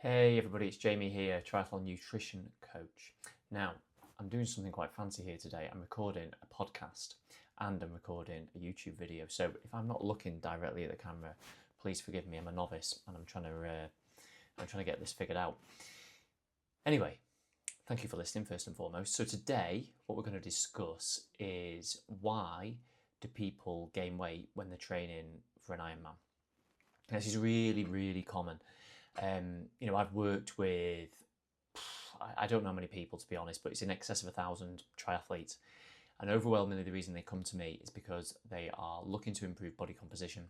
Hey everybody, it's Jamie here, triathlon nutrition coach. Now, I'm doing something quite fancy here today. I'm recording a podcast and I'm recording a YouTube video. So if I'm not looking directly at the camera, please forgive me. I'm a novice and I'm trying to get this figured out. Anyway, thank you for listening first and foremost. So today, what we're going to discuss is why do people gain weight when they're training for an Ironman? This is really, really common. I've worked with, I don't know how many people to be honest, but it's in excess of 1,000 triathletes. And overwhelmingly the reason they come to me is because they are looking to improve body composition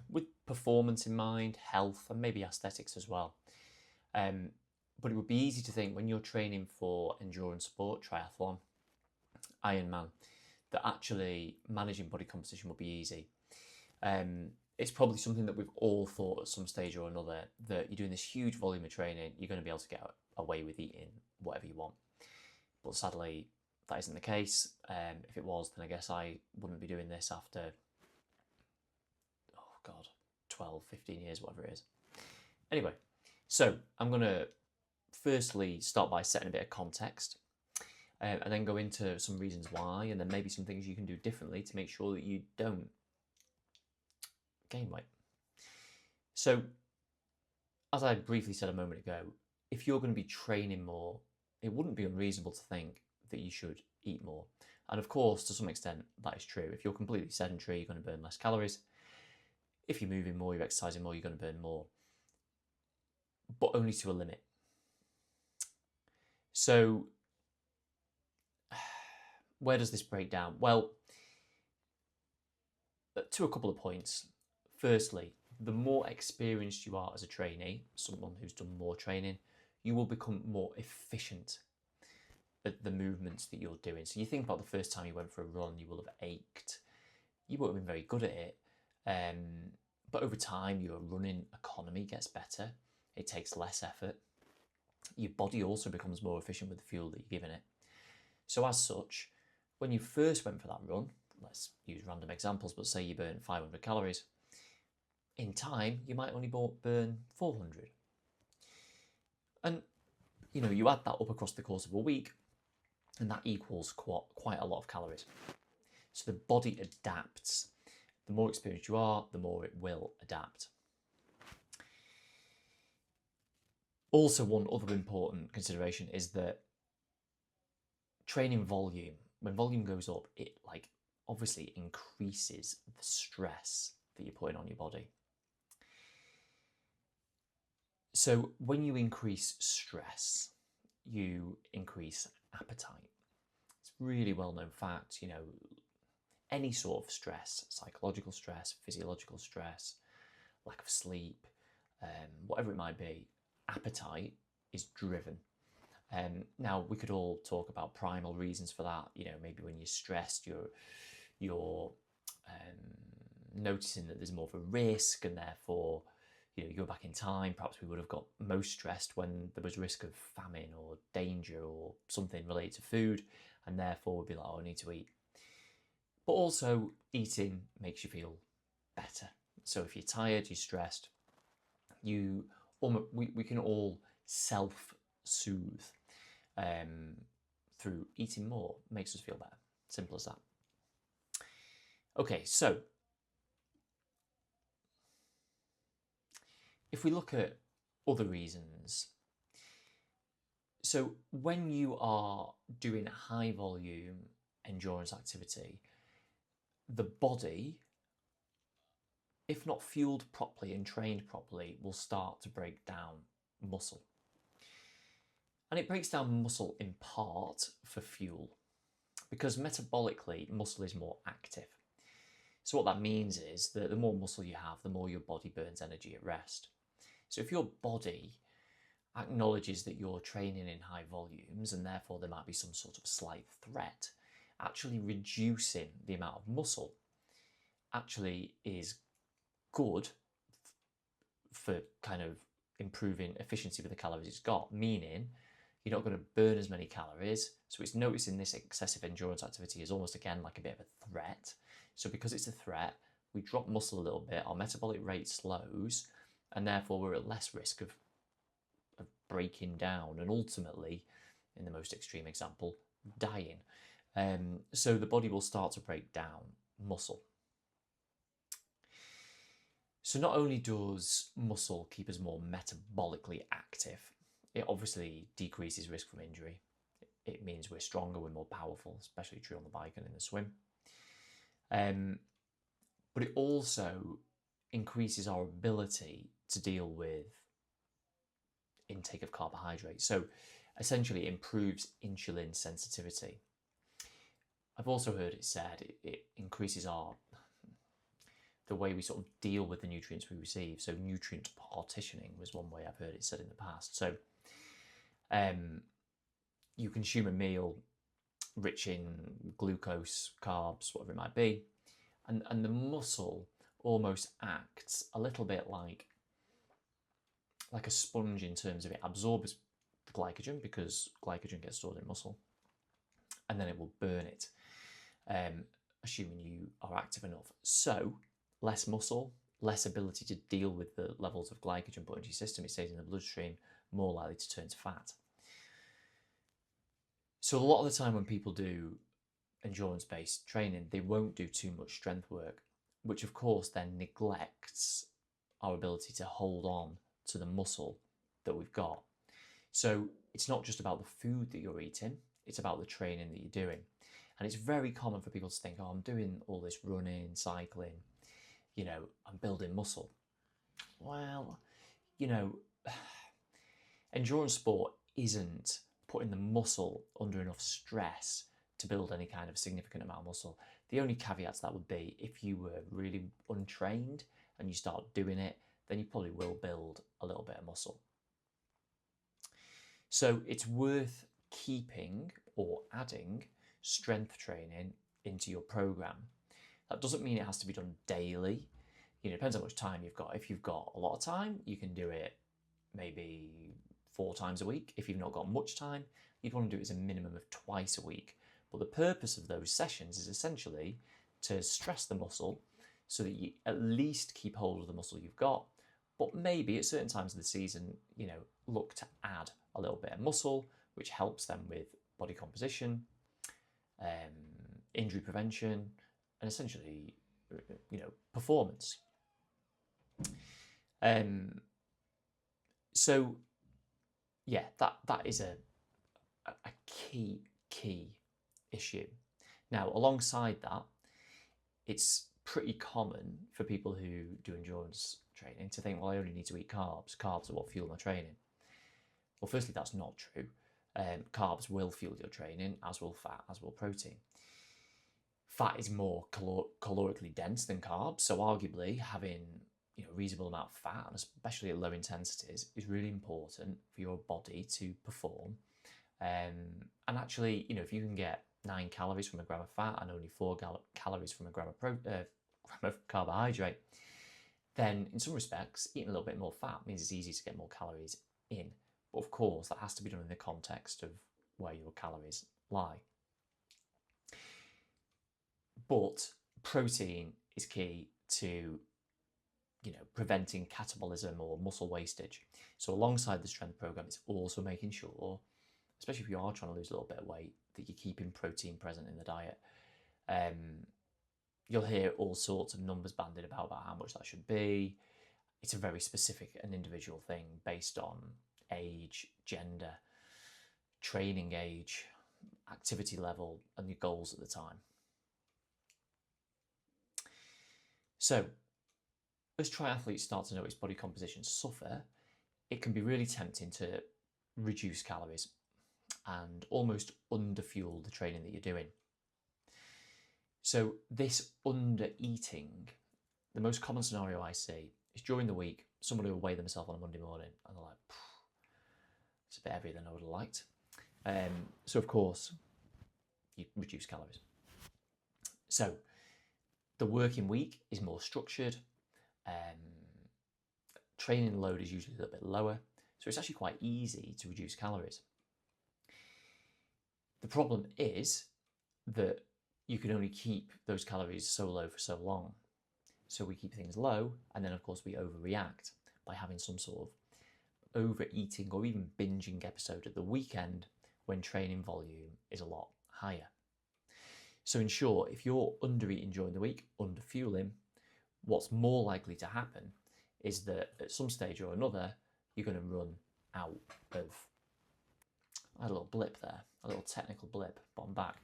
with performance in mind, health, and maybe aesthetics as well. But it would be easy to think when you're training for endurance sport, triathlon, Ironman, that actually managing body composition would be easy. It's probably something that we've all thought at some stage or another, that you're doing this huge volume of training, you're going to be able to get away with eating whatever you want. But sadly, that isn't the case. If it was, then I guess I wouldn't be doing this after, 12, 15 years, whatever it is. Anyway, so I'm going to firstly start by setting a bit of context and then go into some reasons why, and then maybe some things you can do differently to make sure that you don't gain weight. So, as I briefly said a moment ago, if you're going to be training more, it wouldn't be unreasonable to think that you should eat more. And of course, to some extent, that is true. If you're completely sedentary, you're going to burn less calories. If you're moving more, you're exercising more, you're going to burn more. But only to a limit. So, where does this break down? Well, to a couple of points. Firstly, the more experienced you are as a trainee, someone who's done more training, you will become more efficient at the movements that you're doing. So you think about the first time you went for a run, you will have ached. You won't have been very good at it. But over time, your running economy gets better. It takes less effort. Your body also becomes more efficient with the fuel that you're giving it. So as such, when you first went for that run, let's use random examples, but say you burn 500 calories, in time, you might only burn 400. And, you add that up across the course of a week, and that equals quite a lot of calories. So the body adapts. The more experienced you are, the more it will adapt. Also, one other important consideration is that training volume, when volume goes up, it obviously increases the stress that you're putting on your body. So when you increase stress, you increase appetite. It's a really well-known fact, any sort of stress, psychological stress, physiological stress, lack of sleep, whatever it might be, appetite is driven. Now, we could all talk about primal reasons for that. Maybe when you're stressed, you're noticing that there's more of a risk, and therefore, you go back in time, perhaps we would have got most stressed when there was risk of famine or danger or something related to food, and therefore we'd be like, I need to eat. But also, eating makes you feel better. So if you're tired, you're stressed, we can all self-soothe through eating more. It makes us feel better. Simple as that. Okay, so if we look at other reasons, so when you are doing high volume endurance activity, the body, if not fueled properly and trained properly, will start to break down muscle. And it breaks down muscle in part for fuel, because metabolically, muscle is more active. So what that means is that the more muscle you have, the more your body burns energy at rest. So if your body acknowledges that you're training in high volumes and therefore there might be some sort of slight threat, actually reducing the amount of muscle actually is good for kind of improving efficiency with the calories it's got, meaning you're not going to burn as many calories. So it's noticing this excessive endurance activity is almost, again, like a bit of a threat. So because it's a threat, we drop muscle a little bit, our metabolic rate slows, and therefore we're at less risk of breaking down and ultimately, in the most extreme example, dying. So the body will start to break down muscle. So not only does muscle keep us more metabolically active, it obviously decreases risk from injury. It means we're stronger, we're more powerful, especially true on the bike and in the swim. But it also increases our ability to deal with intake of carbohydrates. So essentially it improves insulin sensitivity. I've also heard it said it increases the way we sort of deal with the nutrients we receive. So nutrient partitioning was one way I've heard it said in the past. So you consume a meal rich in glucose, carbs, whatever it might be, and the muscle almost acts a little bit like a sponge in terms of it absorbs the glycogen, because glycogen gets stored in muscle, and then it will burn it, assuming you are active enough. So less muscle, less ability to deal with the levels of glycogen put into your system. It stays in the bloodstream, more likely to turn to fat. So a lot of the time when people do endurance-based training, they won't do too much strength work, which of course then neglects our ability to hold on to the muscle that we've got. So it's not just about the food that you're eating, it's about the training that you're doing. And it's very common for people to think, oh, I'm doing all this running, cycling, I'm building muscle. Well, endurance sport isn't putting the muscle under enough stress to build any kind of significant amount of muscle. The only caveat to that would be if you were really untrained and you start doing it, then you probably will build a little bit of muscle. So it's worth keeping or adding strength training into your program. That doesn't mean it has to be done daily. It depends how much time you've got. If you've got a lot of time, you can do it maybe 4 times a week. If you've not got much time, you'd want to do it as a minimum of twice a week. But the purpose of those sessions is essentially to stress the muscle so that you at least keep hold of the muscle you've got, but maybe at certain times of the season, look to add a little bit of muscle, which helps them with body composition, injury prevention, and essentially, performance. So yeah, that is a key issue. Now, alongside that, it's pretty common for people who do endurance training to think, well, I only need to eat carbs. Carbs are what fuel my training. Well, firstly, that's not true. Carbs will fuel your training, as will fat, as will protein. Fat is more calorically dense than carbs, so arguably having a reasonable amount of fat, and especially at low intensities, is really important for your body to perform. And actually, if you can get 9 calories from a gram of fat and only 4 calories from a gram of carbohydrate, then in some respects, eating a little bit more fat means it's easy to get more calories in. But of course, that has to be done in the context of where your calories lie. But protein is key to preventing catabolism or muscle wastage. So alongside the strength program, it's also making sure, especially if you are trying to lose a little bit of weight, that you're keeping protein present in the diet. You'll hear all sorts of numbers bandied about how much that should be. It's a very specific and individual thing based on age, gender, training age, activity level, and your goals at the time. So, as triathletes start to notice body composition suffer, it can be really tempting to reduce calories and almost underfuel the training that you're doing. So this under-eating, the most common scenario I see is during the week, somebody will weigh themselves on a Monday morning and they're like, it's a bit heavier than I would have liked. So of course, you reduce calories. So the working week is more structured. Training load is usually a little bit lower, so it's actually quite easy to reduce calories. The problem is that you can only keep those calories so low for so long. So we keep things low, and then of course we overreact. by having some sort of overeating or even binging episode at the weekend when training volume is a lot higher. So in short, if you're undereating during the week, underfueling, what's more likely to happen is that at some stage or another, you're going to run out of... I had a little blip there, a little technical blip, but I'm back.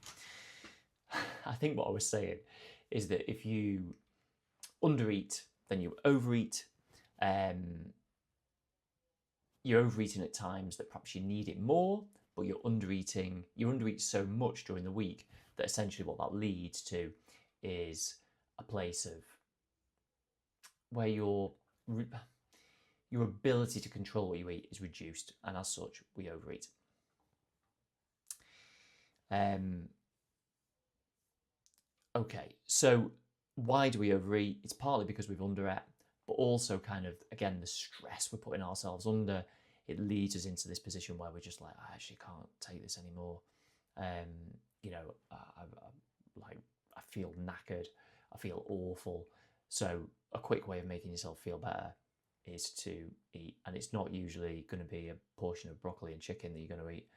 I think what I was saying is that if you undereat, then you overeat. You're overeating at times that perhaps you need it more, but you're undereating. You undereat so much during the week that essentially what that leads to is a place of where your ability to control what you eat is reduced, and as such, we overeat. Okay, so why do we overeat? It's partly because we've underate, but also kind of, again, the stress we're putting ourselves under, it leads us into this position where we're just like, I actually can't take this anymore. You know, I feel knackered, I feel awful. So a quick way of making yourself feel better is to eat, and it's not usually going to be a portion of broccoli and chicken that you're going to eat.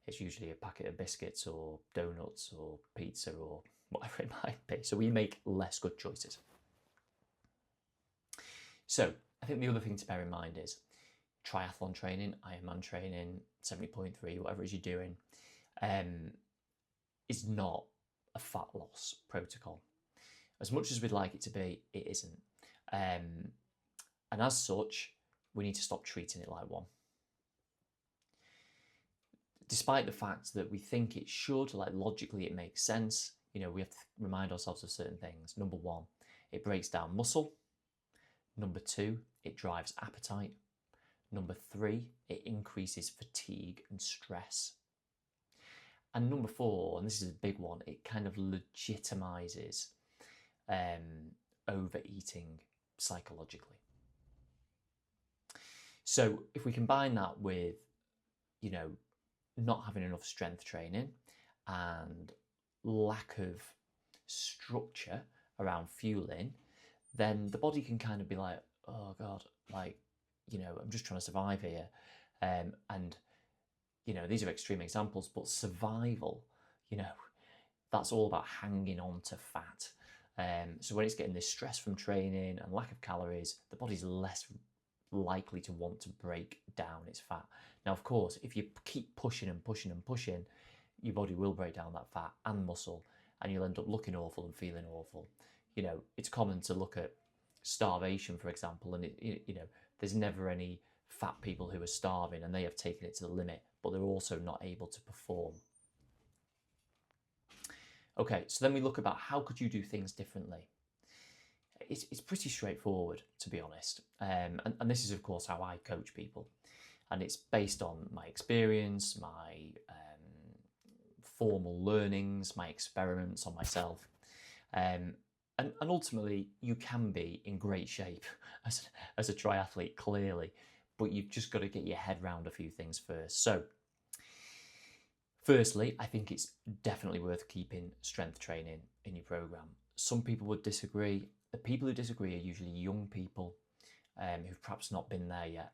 It's usually a packet of biscuits or donuts or pizza or whatever it might be. So we make less good choices. So I think the other thing to bear in mind is triathlon training, Ironman training, 70.3, whatever it is you're doing, is not a fat loss protocol. As much as we'd like it to be, it isn't. And as such, we need to stop treating it like one. Despite the fact that we think it should, like logically it makes sense, you know, we have to remind ourselves of certain things. Number one, it breaks down muscle. Number two, it drives appetite. Number three, it increases fatigue and stress. And number four, and this is a big one, it kind of legitimizes overeating psychologically. So if we combine that with, you know, not having enough strength training and lack of structure around fueling, then the body can kind of be like, oh God, like, you know, I'm just trying to survive here. And, you know, these are extreme examples, but survival, you know, that's all about hanging on to fat. So when it's getting this stress from training and lack of calories, the body's less likely to want to break down its fat. Now, of course, if you keep pushing and pushing and pushing, your body will break down that fat and muscle, and you'll end up looking awful and feeling awful. You know, it's common to look at starvation, for example, and you know, there's never any fat people who are starving and they have taken it to the limit, but they're also not able to perform. Okay, so then we look about how could you do things differently. It's pretty straightforward, to be honest. And this is, of course, how I coach people. And it's based on my experience, my formal learnings, my experiments on myself. And ultimately, you can be in great shape as a triathlete, clearly. But you've just got to get your head around a few things first. So, firstly, I think it's definitely worth keeping strength training in your program. Some people would disagree. The people who disagree are usually young people who've perhaps not been there yet.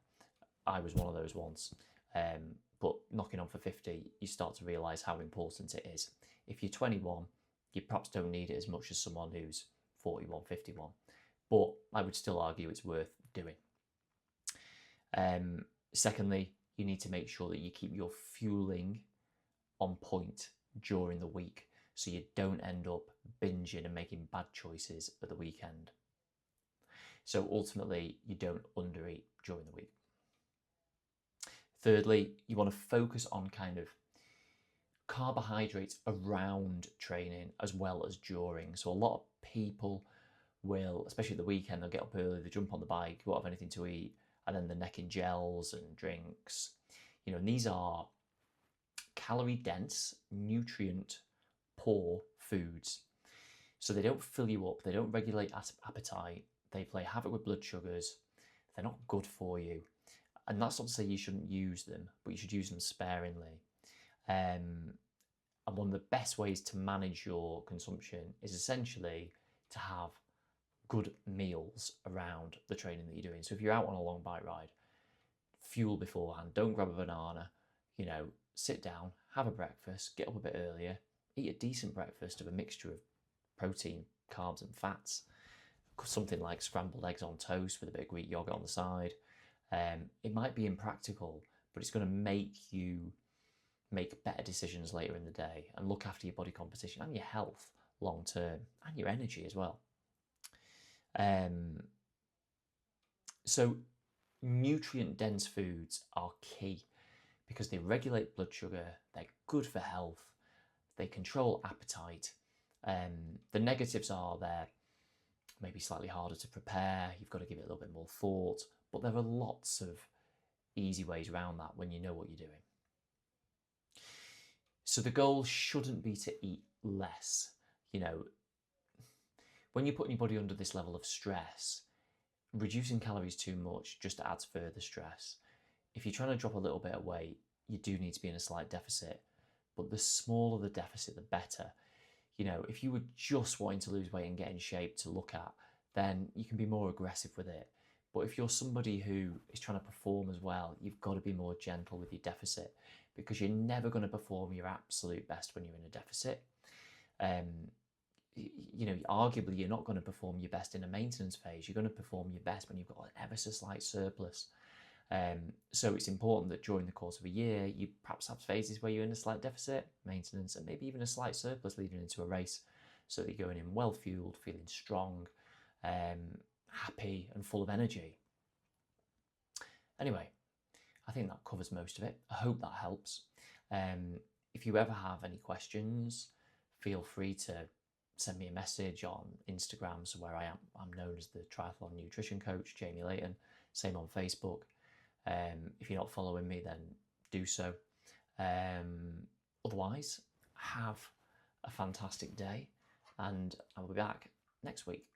I was one of those once. But knocking on for 50, you start to realise how important it is. If you're 21, you perhaps don't need it as much as someone who's 41, 51. But I would still argue it's worth doing. Secondly, you need to make sure that you keep your fueling on point during the week so you don't end up binging and making bad choices at the weekend. So ultimately, you don't undereat during the week. Thirdly, you want to focus on kind of carbohydrates around training as well as during. So a lot of people will, especially at the weekend, they'll get up early, they jump on the bike, won't have anything to eat, and then they're necking gels and drinks. You know, and these are calorie dense, nutrient poor foods. So they don't fill you up, they don't regulate appetite, they play havoc with blood sugars, they're not good for you. And that's not to say you shouldn't use them, but you should use them sparingly. And one of the best ways to manage your consumption is essentially to have good meals around the training that you're doing. So if you're out on a long bike ride, fuel beforehand. Don't grab a banana. Sit down, have a breakfast, get up a bit earlier, eat a decent breakfast of a mixture of protein, carbs, and fats. Something like scrambled eggs on toast with a bit of Greek yogurt on the side. It might be impractical, but it's going to make you make better decisions later in the day and look after your body composition and your health long term and your energy as well. So nutrient dense foods are key because they regulate blood sugar, they're good for health, they control appetite. The negatives are they're maybe slightly harder to prepare, you've got to give it a little bit more thought, but there are lots of easy ways around that when you know what you're doing. So the goal shouldn't be to eat less. When you're putting your body under this level of stress, reducing calories too much just adds further stress. If you're trying to drop a little bit of weight, you do need to be in a slight deficit, but the smaller the deficit, the better. If you were just wanting to lose weight and get in shape to look at, then you can be more aggressive with it. But if you're somebody who is trying to perform as well, you've got to be more gentle with your deficit because you're never going to perform your absolute best when you're in a deficit. Arguably, you're not going to perform your best in a maintenance phase. You're going to perform your best when you've got an ever so slight surplus. So it's important that during the course of a year, you perhaps have phases where you're in a slight deficit, maintenance, and maybe even a slight surplus leading into a race, so that you're going in well fueled, feeling strong, happy, and full of energy. Anyway, I think that covers most of it. I hope that helps. If you ever have any questions, feel free to send me a message on Instagram, so where I'm known as the Triathlon Nutrition Coach, Jamie Layton. Same on Facebook. If you're not following me, then do so. Otherwise, have a fantastic day, and I will be back next week.